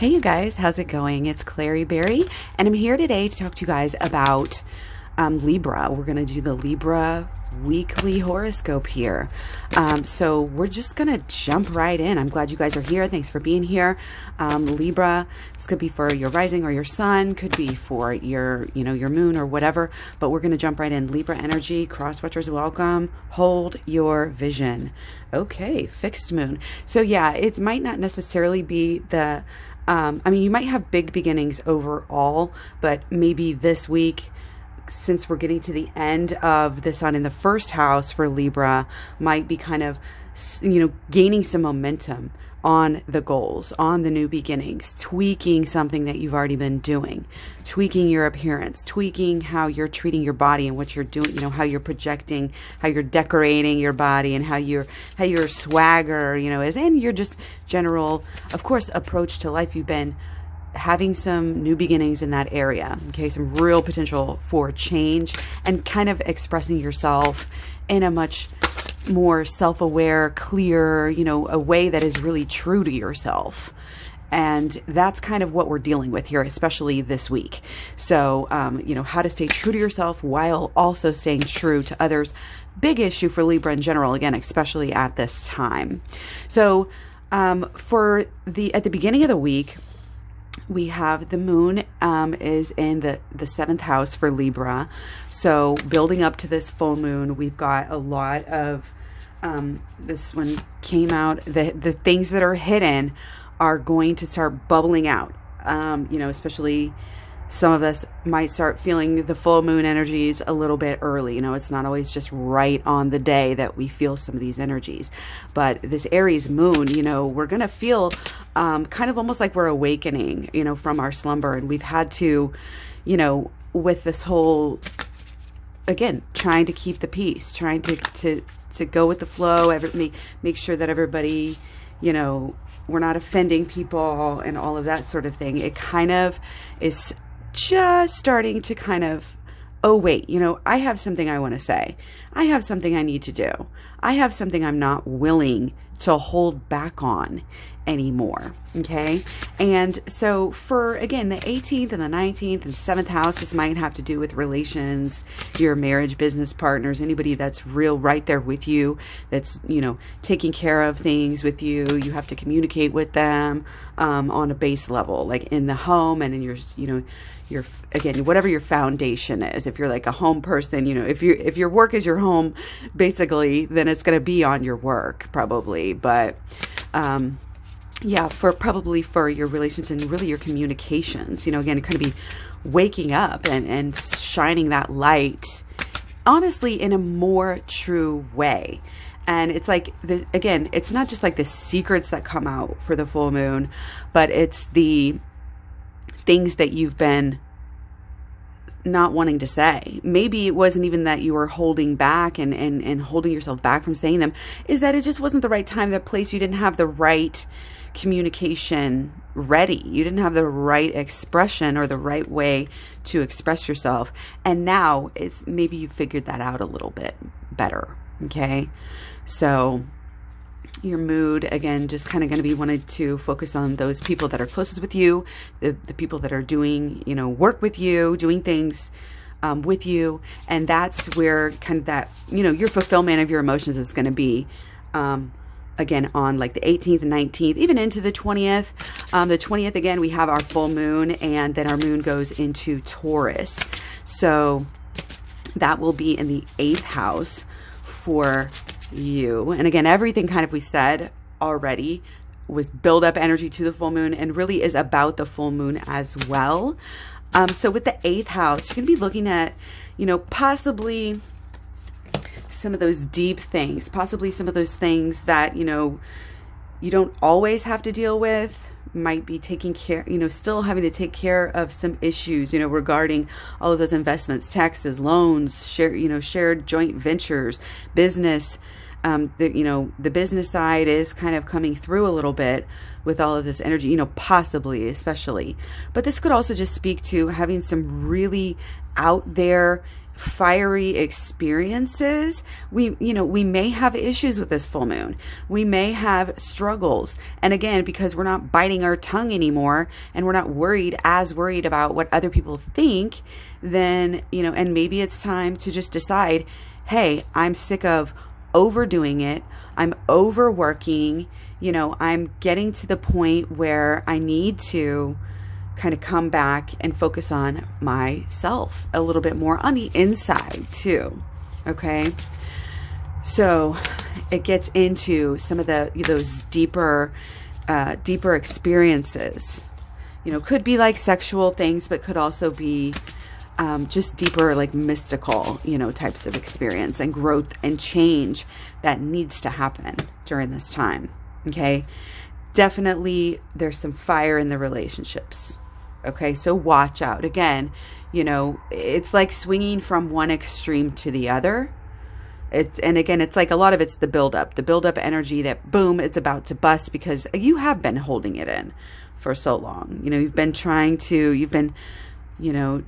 Hey you guys, how's it going? It's Clary Berry, and I'm here today to talk to you guys about Libra. We're going to do the Libra weekly horoscope here. So we're just going to jump right in. I'm glad you guys are here. Thanks for being here. Libra, this could be for your rising or your sun, could be for your, your moon or whatever, but we're going to jump right in. Libra energy, cross-watchers, welcome. Hold your vision. Okay, fixed moon. So yeah, it might not necessarily be the you might have big beginnings overall, but maybe this week, since we're getting to the end of the sun in the first house for Libra, might be kind of, gaining some momentum on the goals, on the new beginnings, tweaking something that you've already been doing, tweaking your appearance, tweaking how you're treating your body and what you're doing, how you're projecting, how you're decorating your body, and how your swagger, is, and your just general, of course, approach to life. You've been having some new beginnings in that area, okay, some real potential for change and kind of expressing yourself in a much more self-aware, clear, a way that is really true to yourself. And that's kind of what we're dealing with here, especially this week. So, how to stay true to yourself while also staying true to others. Big issue for Libra in general, again, especially at this time. So, at the beginning of the week, we have the moon is in the seventh house for Libra. So building up to this full moon, we've got a lot of, this one came out, the things that are hidden are going to start bubbling out. Especially some of us might start feeling the full moon energies a little bit early. It's not always just right on the day that we feel some of these energies. But this Aries moon, we're going to feel kind of almost like we're awakening, from our slumber. And we've had to, with this whole, again, trying to keep the peace, trying to go with the flow, make sure that everybody, we're not offending people and all of that sort of thing. It kind of is just starting to kind of, oh, wait, I have something I want to say. I have something I need to do. I have something I'm not willing to hold back on anymore. Okay. And so for, again, the 18th and the 19th and 7th house, this might have to do with relations, your marriage, business partners, anybody that's real right there with you, that's, taking care of things with you. You have to communicate with them, on a base level, like in the home and in your, your, again, whatever your foundation is. If you're like a home person, if your work is your home, basically, then it's going to be on your work probably. But, for your relations and really your communications, again, it could be waking up and shining that light, honestly, in a more true way. And it's like, again, it's not just like the secrets that come out for the full moon, but it's the things that you've been not wanting to say. Maybe it wasn't even that you were holding back and holding yourself back from saying them, is that it just wasn't the right time, the place. You didn't have the right communication ready. You didn't have the right expression or the right way to express yourself. And now it's maybe you figured that out a little bit better. Okay. So your mood, again, just kind of going to be wanted to focus on those people that are closest with you, the people that are doing, work with you, doing things with you. And that's where kind of that, your fulfillment of your emotions is going to be, again, on like the 18th and 19th, even into the 20th. The 20th, again, we have our full moon, and then our moon goes into Taurus. So that will be in the 8th house for you. And again, everything kind of we said already was build up energy to the full moon and really is about the full moon as well. So with the 8th house, you're going to be looking at, possibly some of those deep things, possibly some of those things that, you don't always have to deal with, might be taking care, still having to take care of some issues, regarding all of those investments, taxes, loans, shared joint ventures, business. The business side is kind of coming through a little bit with all of this energy, possibly, especially. But this could also just speak to having some really out there fiery experiences. We may have issues with this full moon. We may have struggles. And again, because we're not biting our tongue anymore and we're not worried about what other people think, then, and maybe it's time to just decide, hey, I'm sick of overdoing it. I'm overworking. I'm getting to the point where I need to kind of come back and focus on myself a little bit more on the inside too. Okay. So it gets into some of those deeper experiences, could be like sexual things, but could also be just deeper, like mystical, types of experience and growth and change that needs to happen during this time. Okay. Definitely there's some fire in the relationships. Okay, so watch out. Again, it's like swinging from one extreme to the other. It's like a lot of it's the buildup energy that boom, it's about to bust because you have been holding it in for so long. You've been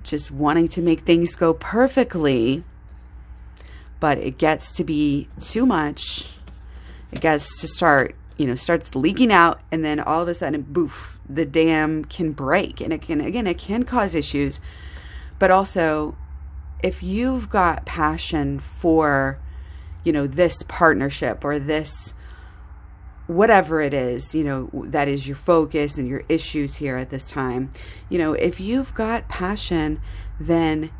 just wanting to make things go perfectly, but it gets to be too much. It gets to starts leaking out, and then all of a sudden, boof, the dam can break, and it can cause issues. But also, if you've got passion for, this partnership or this, whatever it is, that is your focus and your issues here at this time, if you've got passion, then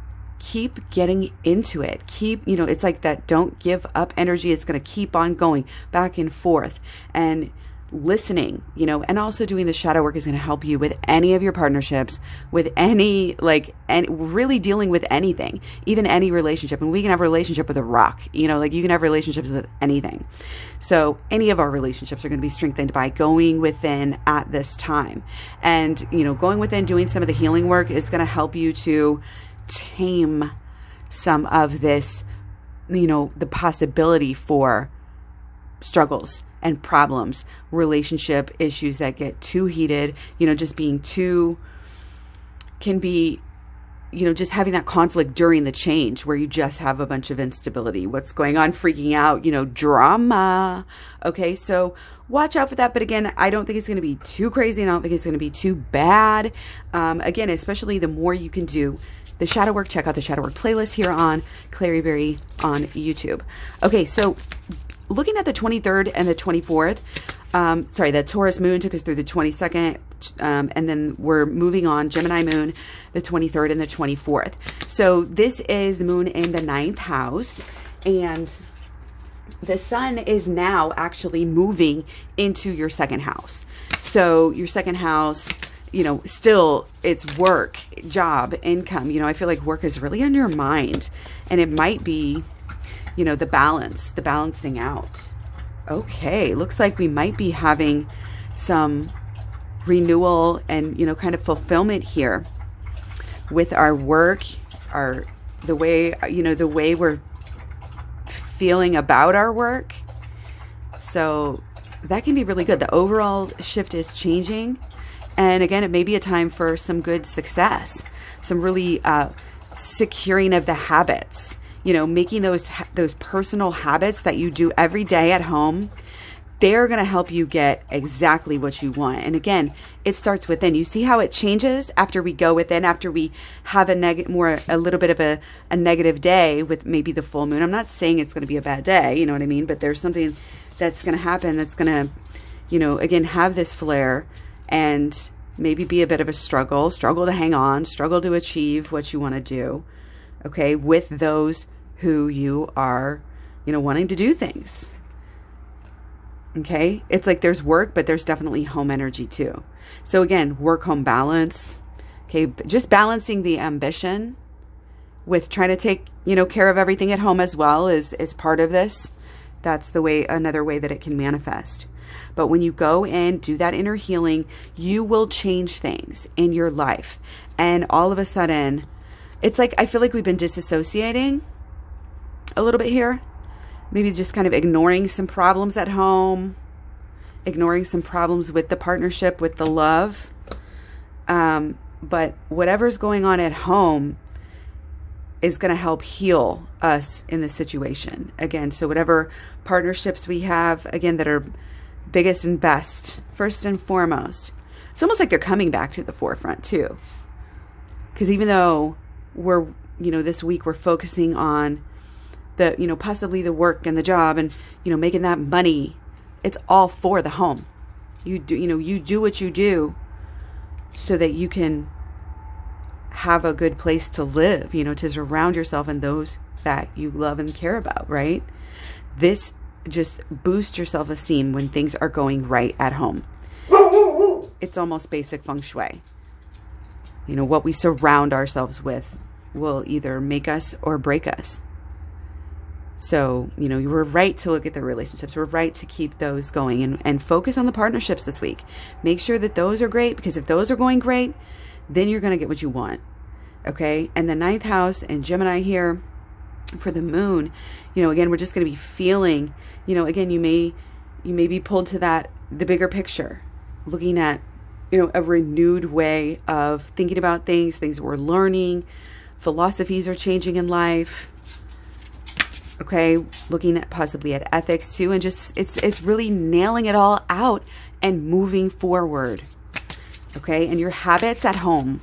keep getting into it. It's like that don't give up energy. It's going to keep on going back and forth and listening, and also doing the shadow work is going to help you with any of your partnerships, with and really dealing with anything, even any relationship. And we can have a relationship with a rock, you can have relationships with anything. So any of our relationships are going to be strengthened by going within at this time. And, going within, doing some of the healing work is going to help you to tame some of this, the possibility for struggles and problems, relationship issues that get too heated, just being too, can be, just having that conflict during the change where you just have a bunch of instability. What's going on? Freaking out, drama. Okay, so watch out for that. But again, I don't think it's going to be too crazy, and I don't think it's going to be too bad. Again, especially the more you can do the shadow work, check out the shadow work playlist here on Clary Berry on YouTube. Okay, so looking at the 23rd and the 24th, the Taurus moon took us through the 22nd, and then we're moving on, Gemini moon, the 23rd and the 24th. So this is the moon in the 9th house, and the sun is now actually moving into your second house. So your second house, still it's work, job, income. I feel like work is really on your mind, and it might be, the balancing out. Okay, looks like we might be having some renewal and, kind of fulfillment here with our work, the way we're feeling about our work. So that can be really good. The overall shift is changing. And again, it may be a time for some good success, some really securing of the habits, making those personal habits that you do every day at home. They're going to help you get exactly what you want. And again, it starts within. You see how it changes after we go within, after we have a little bit of a negative day with maybe the full moon. I'm not saying it's going to be a bad day, you know what I mean? But there's something that's going to happen that's going to, again, have this flare and maybe be a bit of a struggle to hang on, struggle to achieve what you want to do, okay, with those who you are, wanting to do things. Okay, it's like there's work, but there's definitely home energy too. So again, work-home balance. Okay, just balancing the ambition with trying to take, care of everything at home as well is part of this. That's another way that it can manifest. But when you go in, do that inner healing, you will change things in your life. And all of a sudden, it's like, I feel like we've been disassociating a little bit here. Maybe just kind of ignoring some problems at home, ignoring some problems with the partnership, with the love. But whatever's going on at home, is going to help heal us in this situation. Again, so whatever partnerships we have, again, that are biggest and best, first and foremost, it's almost like they're coming back to the forefront too. Because even though we're, this week we're focusing on the, possibly the work and the job and, making that money, it's all for the home. You do what you do so that you can have a good place to live, to surround yourself and those that you love and care about, right? This just boosts your self-esteem when things are going right at home. It's almost basic feng shui. What we surround ourselves with will either make us or break us. So, we're right to look at the relationships. We're right to keep those going and focus on the partnerships this week. Make sure that those are great, because if those are going great, then you're going to get what you want. Okay. And the 9th house and Gemini here for the moon, again, we're just going to be feeling, again, you may be pulled to the bigger picture, looking at, a renewed way of thinking about things we're learning, philosophies are changing in life. Okay. Looking at possibly at ethics too, and just, it's really nailing it all out and moving forward. Okay. And your habits at home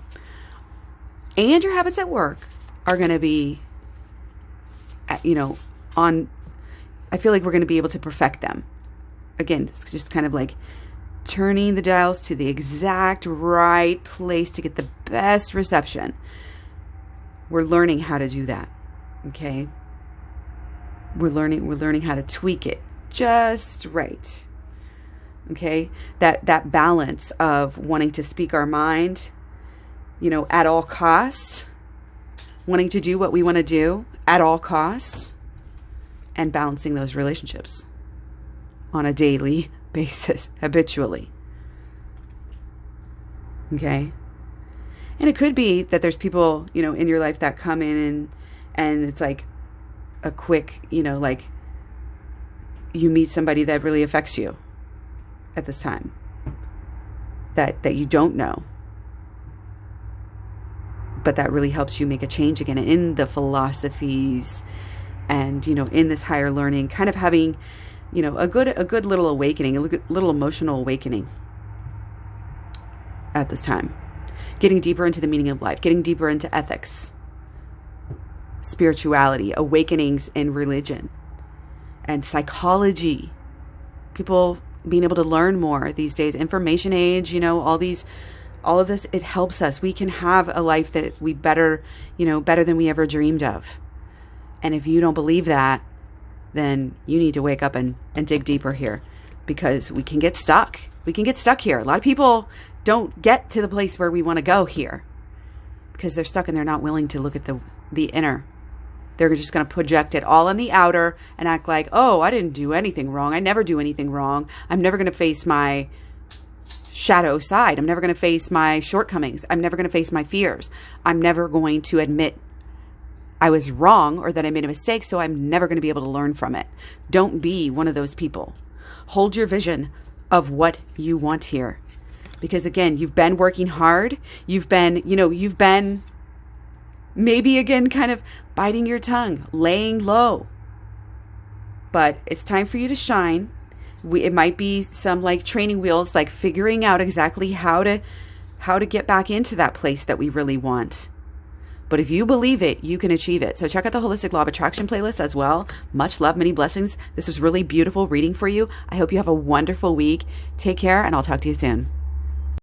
and your habits at work are going to be, I feel like we're going to be able to perfect them. Again, it's just kind of like turning the dials to the exact right place to get the best reception. We're learning how to do that. Okay. We're learning how to tweak it just right. Okay. That balance of wanting to speak our mind, at all costs, wanting to do what we want to do at all costs, and balancing those relationships on a daily basis, habitually. Okay. And it could be that there's people, in your life that come in and it's like a quick, like you meet somebody that really affects you at this time that you don't know, but that really helps you make a change again in the philosophies and, in this higher learning, kind of having, a good little awakening, a little emotional awakening at this time. Getting deeper into the meaning of life, getting deeper into ethics, spirituality, awakenings in religion and psychology. People being able to learn more these days, information age, all of this, it helps us. We can have a life that we better than we ever dreamed of. And if you don't believe that, then you need to wake up and dig deeper here, because we can get stuck. We can get stuck here. A lot of people don't get to the place where we want to go here because they're stuck and they're not willing to look at the inner. They're just going to project it all on the outer and act like, oh, I didn't do anything wrong. I never do anything wrong. I'm never going to face my shadow side. I'm never going to face my shortcomings. I'm never going to face my fears. I'm never going to admit I was wrong or that I made a mistake, so I'm never going to be able to learn from it. Don't be one of those people. Hold your vision of what you want here. Because again, you've been working hard. You've been maybe again kind of biting your tongue, laying low. But it's time for you to shine. It might be some like training wheels, like figuring out exactly how to get back into that place that we really want. But if you believe it, you can achieve it. So check out the Holistic Law of Attraction playlist as well. Much love, many blessings. This was really beautiful reading for you. I hope you have a wonderful week. Take care, and I'll talk to you soon.